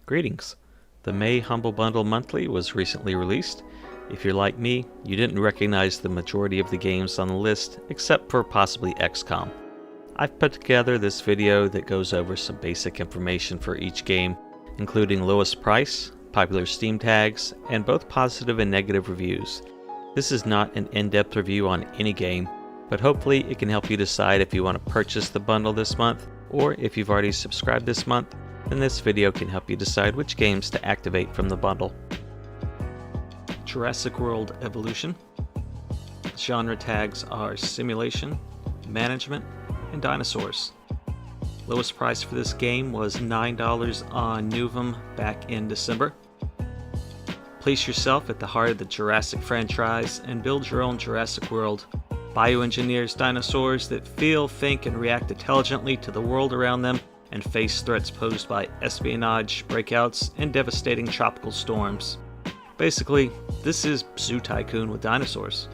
Greetings. The May Humble Bundle Monthly was recently released. If you're like me, you didn't recognize the majority of the games on the list, except for possibly Xcom. I've put together this video that goes over some basic information for each game, including lowest price, popular Steam tags, and both positive and negative reviews. This is not an in-depth review on any game, but hopefully it can help you decide if you want to purchase the bundle this month, or if you've already subscribed this month, then this video can help you decide which games to activate from the bundle. Jurassic World Evolution. Genre tags are simulation, management, and dinosaurs. Lowest price for this game was $9 on Neoverse back in December. Place yourself at the heart of the Jurassic franchise and build your own Jurassic World. Bioengineers dinosaurs that feel, think, and react intelligently to the world around them and face threats posed by espionage, breakouts, and devastating tropical storms. Basically, this is Zoo Tycoon with dinosaurs.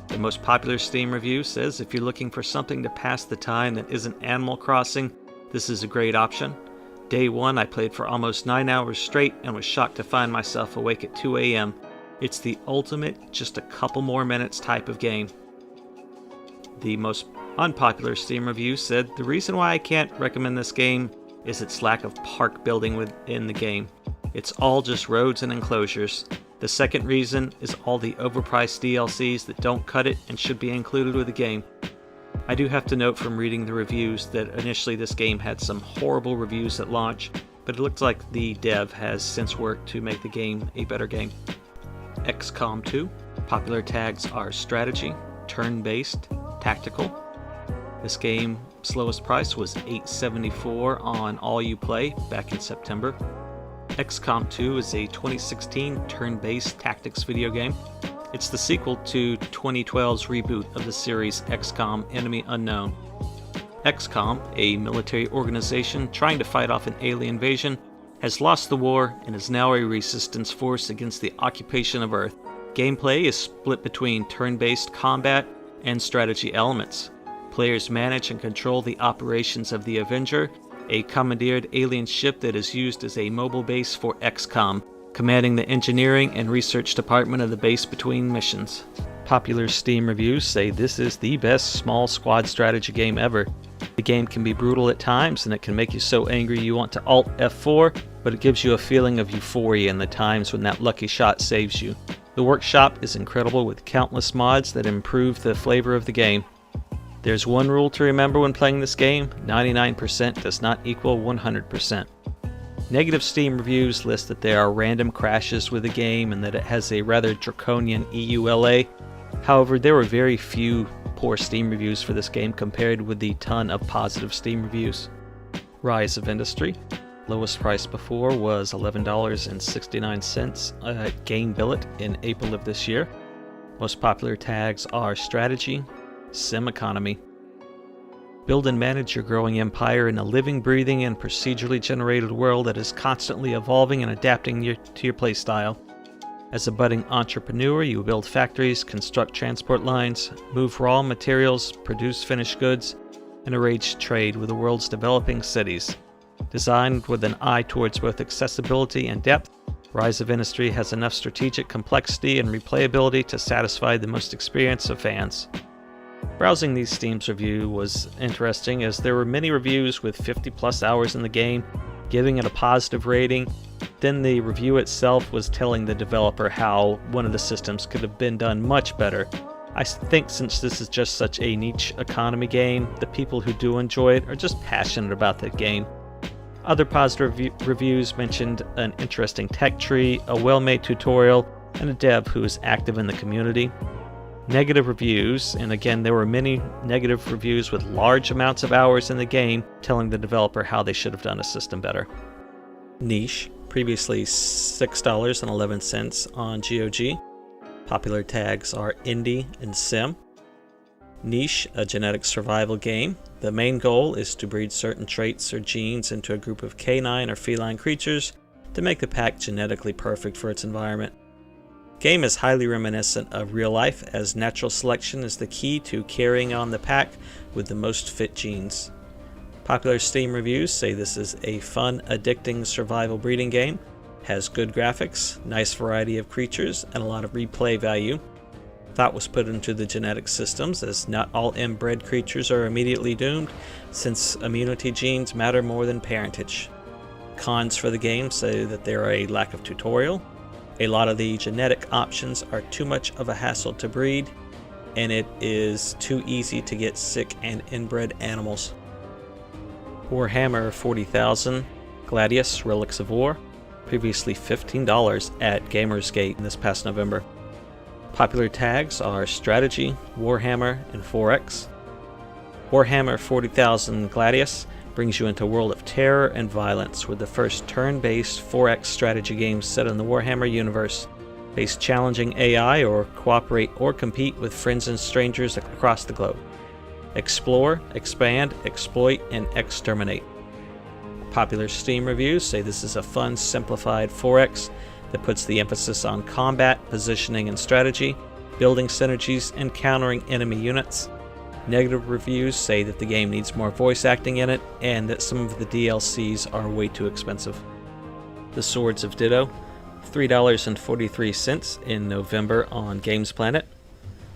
The most popular Steam review says if you're looking for something to pass the time that isn't Animal Crossing, this is a great option. Day one, I played for almost 9 hours straight and was shocked to find myself awake at 2 a.m. It's the ultimate, just a couple more minutes type of game. The most unpopular Steam review said the reason why I can't recommend this game is its lack of park building within the game. It's all just roads and enclosures. The second reason is all the overpriced DLCs that don't cut it and should be included with the game. I do have to note from reading the reviews that initially this game had some horrible reviews at launch, but it looks like the dev has since worked to make the game a better game. Xcom 2. Popular tags are strategy, turn-based, tactical. This game's lowest price was $8.74 on All You Play back in September. Xcom 2 is a 2016 turn-based tactics video game. It's the sequel to 2012's reboot of the series Xcom Enemy Unknown. Xcom, a military organization trying to fight off an alien invasion, has lost the war and is now a resistance force against the occupation of Earth. Gameplay is split between turn-based combat and strategy elements. Players manage and control the operations of the Avenger, a commandeered alien ship that is used as a mobile base for Xcom, commanding the engineering and research department of the base between missions. Popular Steam reviews say this is the best small squad strategy game ever. The game can be brutal at times and it can make you so angry you want to Alt F4, but it gives you a feeling of euphoria in the times when that lucky shot saves you. The workshop is incredible with countless mods that improve the flavor of the game. There's one rule to remember when playing this game: 99% does not equal 100%. Negative Steam reviews list that there are random crashes with the game and that it has a rather draconian EULA. However, there were very few poor Steam reviews for this game compared with the ton of positive Steam reviews. Rise of Industry. Lowest price before was $11.69 at Game Billet in April of this year. Most popular tags are strategy, sim economy. Build and manage your growing empire in a living, breathing, and procedurally generated world that is constantly evolving and adapting to your playstyle. As a budding entrepreneur, you build factories, construct transport lines, move raw materials, produce finished goods, and arrange trade with the world's developing cities. Designed with an eye towards both accessibility and depth, Rise of Industry has enough strategic complexity and replayability to satisfy the most experienced of fans. Browsing these Steam's review was interesting as there were many reviews with 50 plus hours in the game, giving it a positive rating. Then the review itself was telling the developer how one of the systems could have been done much better. I think since this is just such a niche economy game, the people who do enjoy it are just passionate about the game. Other positive reviews mentioned an interesting tech tree, a well-made tutorial, and a dev who is active in the community. Negative reviews, and again there were many negative reviews with large amounts of hours in the game telling the developer how they should have done a system better. Niche, previously $6.11 on GOG. Popular tags are indie and sim. Niche, a genetic survival game. The main goal is to breed certain traits or genes into a group of canine or feline creatures to make the pack genetically perfect for its environment. Game is highly reminiscent of real life, as natural selection is the key to carrying on the pack with the most fit genes. Popular Steam reviews say this is a fun, addicting survival breeding game, has good graphics, nice variety of creatures, and a lot of replay value. Thought was put into the genetic systems, as not all inbred creatures are immediately doomed, since immunity genes matter more than parentage. Cons for the game say that there are a lack of tutorial, a lot of the genetic options are too much of a hassle to breed, and it is too easy to get sick and inbred animals. Warhammer 40,000 Gladius Relics of War, previously $15 at Gamersgate this past November. Popular tags are Strategy, Warhammer, and 4X. Warhammer 40,000 Gladius brings you into a world of terror and violence with the first turn-based 4X strategy game set in the Warhammer universe. Face challenging AI or cooperate or compete with friends and strangers across the globe. Explore, expand, exploit, and exterminate. Popular Steam reviews say this is a fun, simplified 4X that puts the emphasis on combat, positioning, and strategy, building synergies, and countering enemy units. Negative reviews say that the game needs more voice acting in it, and that some of the DLCs are way too expensive. The Swords of Ditto, $3.43 in November on Games Planet.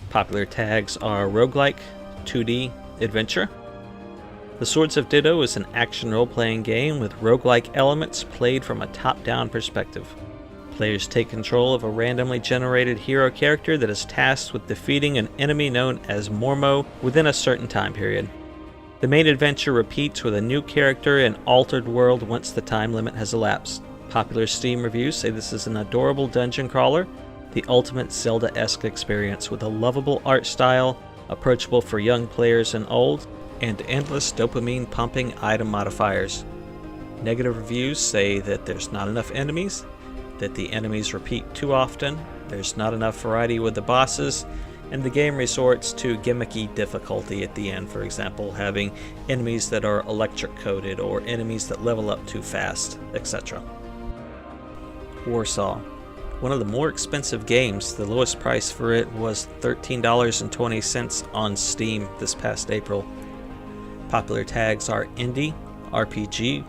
Popular tags are roguelike, 2D, adventure. The Swords of Ditto is an action role-playing game with roguelike elements played from a top-down perspective. Players take control of a randomly generated hero character that is tasked with defeating an enemy known as Mormo within a certain time period. The main adventure repeats with a new character and altered world once the time limit has elapsed. Popular Steam reviews say this is an adorable dungeon crawler, the ultimate Zelda-esque experience with a lovable art style, approachable for young players and old, and endless dopamine-pumping item modifiers. Negative reviews say that there's not enough enemies, that the enemies repeat too often, there's not enough variety with the bosses, and the game resorts to gimmicky difficulty at the end, for example, having enemies that are electric-coated or enemies that level up too fast, etc. Warsaw. One of the more expensive games, the lowest price for it was $13.20 on Steam this past April. Popular tags are Indie, RPG,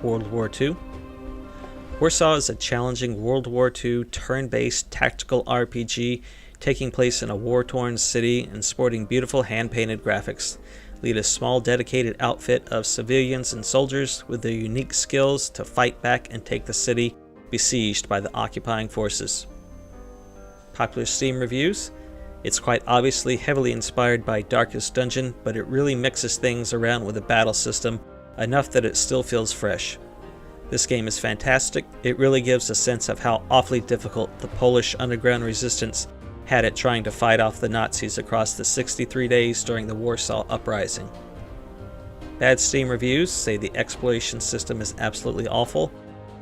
World War II. Warsaw is a challenging World War II turn-based tactical RPG taking place in a war-torn city and sporting beautiful hand-painted graphics. Lead a small dedicated outfit of civilians and soldiers with their unique skills to fight back and take the city besieged by the occupying forces. Popular Steam reviews? It's quite obviously heavily inspired by Darkest Dungeon, but it really mixes things around with the battle system enough that it still feels fresh. This game is fantastic. It really gives a sense of how awfully difficult the Polish underground resistance had it trying to fight off the Nazis across the 63 days during the Warsaw Uprising. Bad Steam reviews say the exploration system is absolutely awful.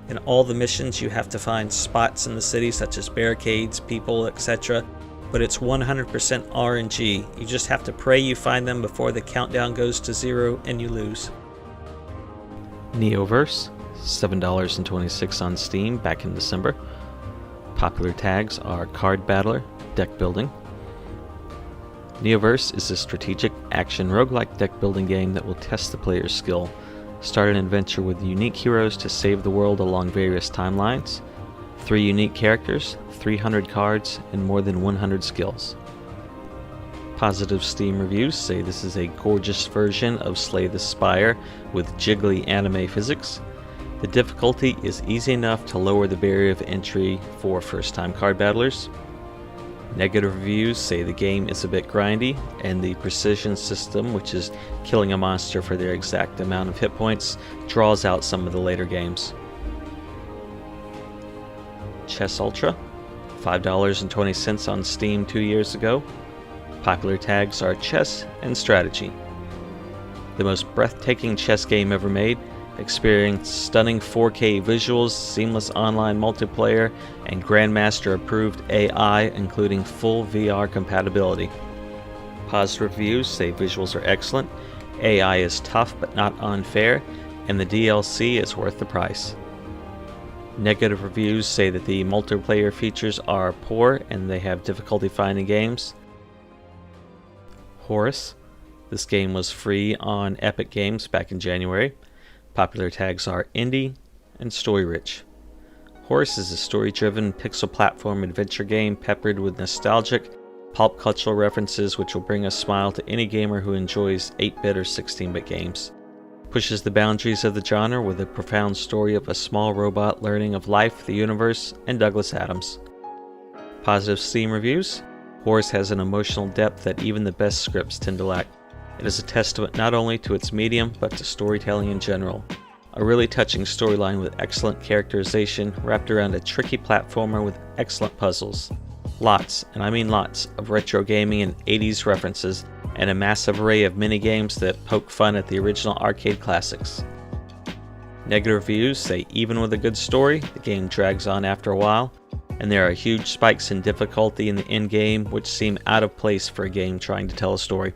In all the missions you have to find spots in the city such as barricades, people, etc., but it's 100% RNG. You just have to pray you find them before the countdown goes to 0 and you lose. Neoverse, $7.26 on Steam back in December. Popular tags are Card Battler, Deck Building. Neoverse is a strategic action roguelike deck building game that will test the player's skill. Start an adventure with unique heroes to save the world along various timelines, 3 unique characters, 300 cards, and more than 100 skills. Positive Steam reviews say this is a gorgeous version of Slay the Spire with jiggly anime physics. The difficulty is easy enough to lower the barrier of entry for first-time card battlers. Negative reviews say the game is a bit grindy, and the precision system, which is killing a monster for their exact amount of hit points, draws out some of the later games. Chess Ultra, $5.20 on Steam 2 years ago. Popular tags are chess and strategy. The most breathtaking chess game ever made. Experience stunning 4K visuals, seamless online multiplayer, and Grandmaster approved AI, including full VR compatibility. Positive reviews say visuals are excellent, AI is tough but not unfair, and the DLC is worth the price. Negative reviews say that the multiplayer features are poor and they have difficulty finding games. Horace, This game was free on Epic Games back in January. Popular tags are indie and story-rich. Horace is a story-driven pixel platform adventure game peppered with nostalgic, pop cultural references which will bring a smile to any gamer who enjoys 8-bit or 16-bit games. Pushes the boundaries of the genre with a profound story of a small robot learning of life, the universe, and Douglas Adams. Positive Steam reviews. Horace has an emotional depth that even the best scripts tend to lack. It is a testament not only to its medium, but to storytelling in general. A really touching storyline with excellent characterization wrapped around a tricky platformer with excellent puzzles. Lots, and I mean lots, of retro gaming and 80s references, and a massive array of minigames that poke fun at the original arcade classics. Negative reviews say even with a good story, the game drags on after a while, and there are huge spikes in difficulty in the endgame which seem out of place for a game trying to tell a story.